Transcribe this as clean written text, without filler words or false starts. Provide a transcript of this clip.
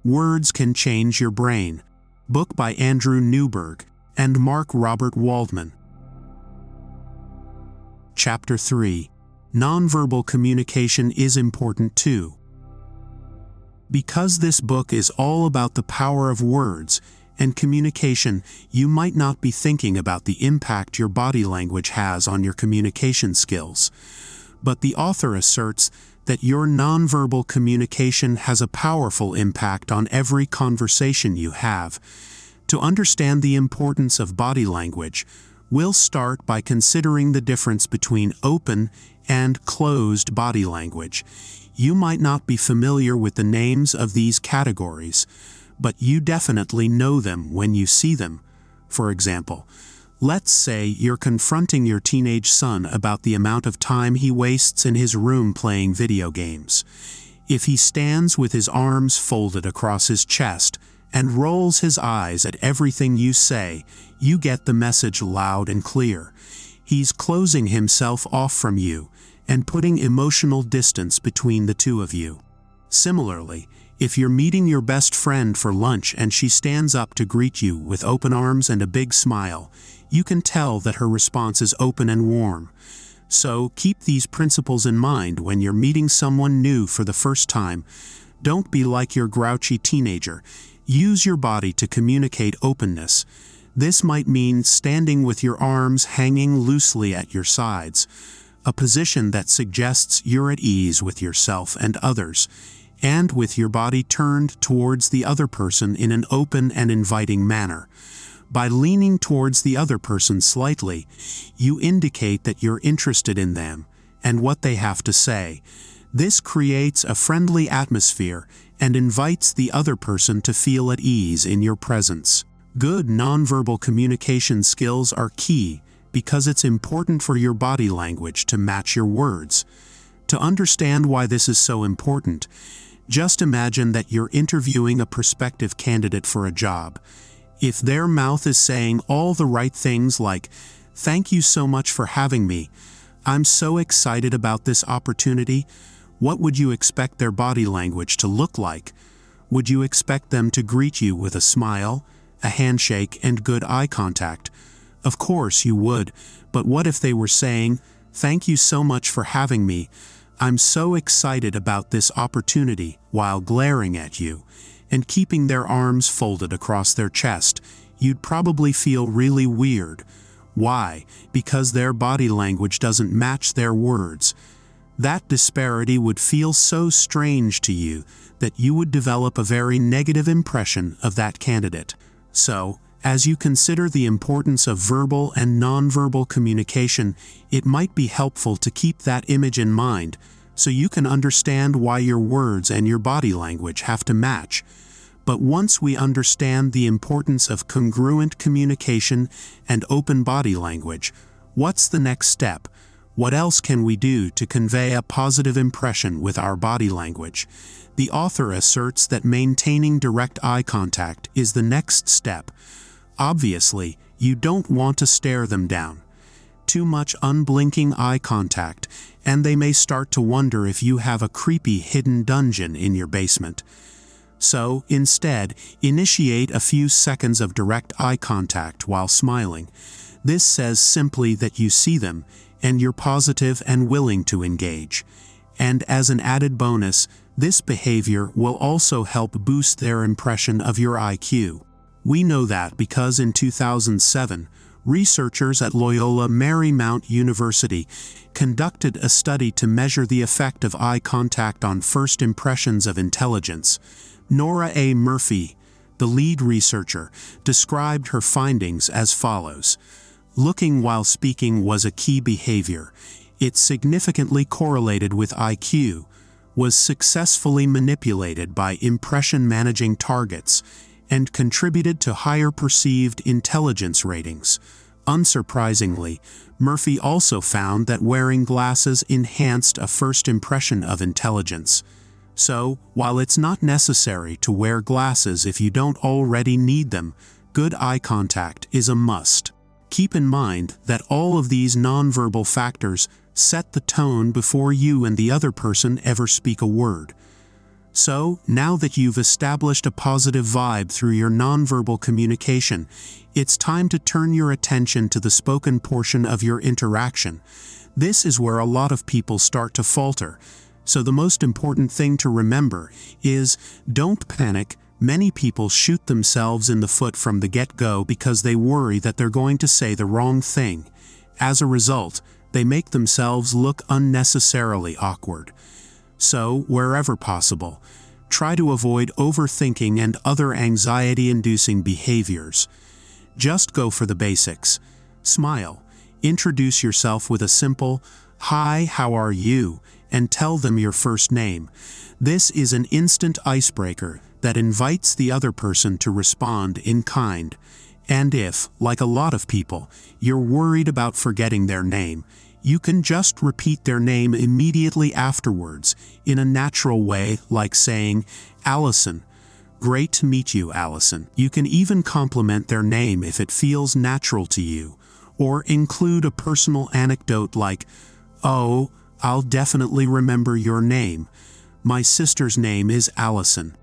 Words Can Change Your Brain. Book by Andrew Newberg and Mark Robert Waldman. Chapter 3. Nonverbal Communication is Important Too. Because this book is all about the power of words and communication, you might not be thinking about the impact your body language has on your communication skills. But the author asserts that your nonverbal communication has a powerful impact on every conversation you have. To understand the importance of body language, we'll start by considering the difference between open and closed body language. You might not be familiar with the names of these categories, but you definitely know them when you see them. For example, let's say you're confronting your teenage son about the amount of time he wastes in his room playing video games. If he stands with his arms folded across his chest and rolls his eyes at everything you say, you get the message loud and clear. He's closing himself off from you and putting emotional distance between the two of you. Similarly, if you're meeting your best friend for lunch and she stands up to greet you with open arms and a big smile, you can tell that her response is open and warm. So keep these principles in mind when you're meeting someone new for the first time. Don't be like your grouchy teenager. Use your body to communicate openness. This might mean standing with your arms hanging loosely at your sides, a position that suggests you're at ease with yourself and others, and with your body turned towards the other person in an open and inviting manner. By leaning towards the other person slightly, you indicate that you're interested in them and what they have to say. This creates a friendly atmosphere and invites the other person to feel at ease in your presence. Good nonverbal communication skills are key because it's important for your body language to match your words. To understand why this is so important, just imagine that you're interviewing a prospective candidate for a job. If their mouth is saying all the right things like, "Thank you so much for having me. I'm so excited about this opportunity," what would you expect their body language to look like? Would you expect them to greet you with a smile, a handshake, and good eye contact? Of course you would, but what if they were saying, "Thank you so much for having me. I'm so excited about this opportunity," while glaring at you and keeping their arms folded across their chest? You'd probably feel really weird. Why? Because their body language doesn't match their words. That disparity would feel so strange to you that you would develop a very negative impression of that candidate. So, as you consider the importance of verbal and nonverbal communication, it might be helpful to keep that image in mind so you can understand why your words and your body language have to match. But once we understand the importance of congruent communication and open body language, what's the next step? What else can we do to convey a positive impression with our body language? The author asserts that maintaining direct eye contact is the next step. Obviously, you don't want to stare them down. Too much unblinking eye contact, and they may start to wonder if you have a creepy hidden dungeon in your basement. So, instead, initiate a few seconds of direct eye contact while smiling. This says simply that you see them, and you're positive and willing to engage. And as an added bonus, this behavior will also help boost their impression of your IQ. We know that because in 2007, researchers at Loyola Marymount University conducted a study to measure the effect of eye contact on first impressions of intelligence. Nora A. Murphy, the lead researcher, described her findings as follows. Looking while speaking was a key behavior. It significantly correlated with IQ, was successfully manipulated by impression-managing targets, and contributed to higher perceived intelligence ratings. Unsurprisingly, Murphy also found that wearing glasses enhanced a first impression of intelligence. So, while it's not necessary to wear glasses if you don't already need them, good eye contact is a must. Keep in mind that all of these nonverbal factors set the tone before you and the other person ever speak a word. So, now that you've established a positive vibe through your nonverbal communication, it's time to turn your attention to the spoken portion of your interaction. This is where a lot of people start to falter. So the most important thing to remember is, don't panic. Many people shoot themselves in the foot from the get-go because they worry that they're going to say the wrong thing. As a result, they make themselves look unnecessarily awkward. So, wherever possible, try to avoid overthinking and other anxiety-inducing behaviors. Just go for the basics. Smile. Introduce yourself with a simple, "Hi, how are you?" and tell them your first name. This is an instant icebreaker that invites the other person to respond in kind. And if, like a lot of people, you're worried about forgetting their name, you can just repeat their name immediately afterwards, in a natural way, like saying, "Allison. Great to meet you, Allison." You can even compliment their name if it feels natural to you, or include a personal anecdote like, "Oh, I'll definitely remember your name. My sister's name is Allison."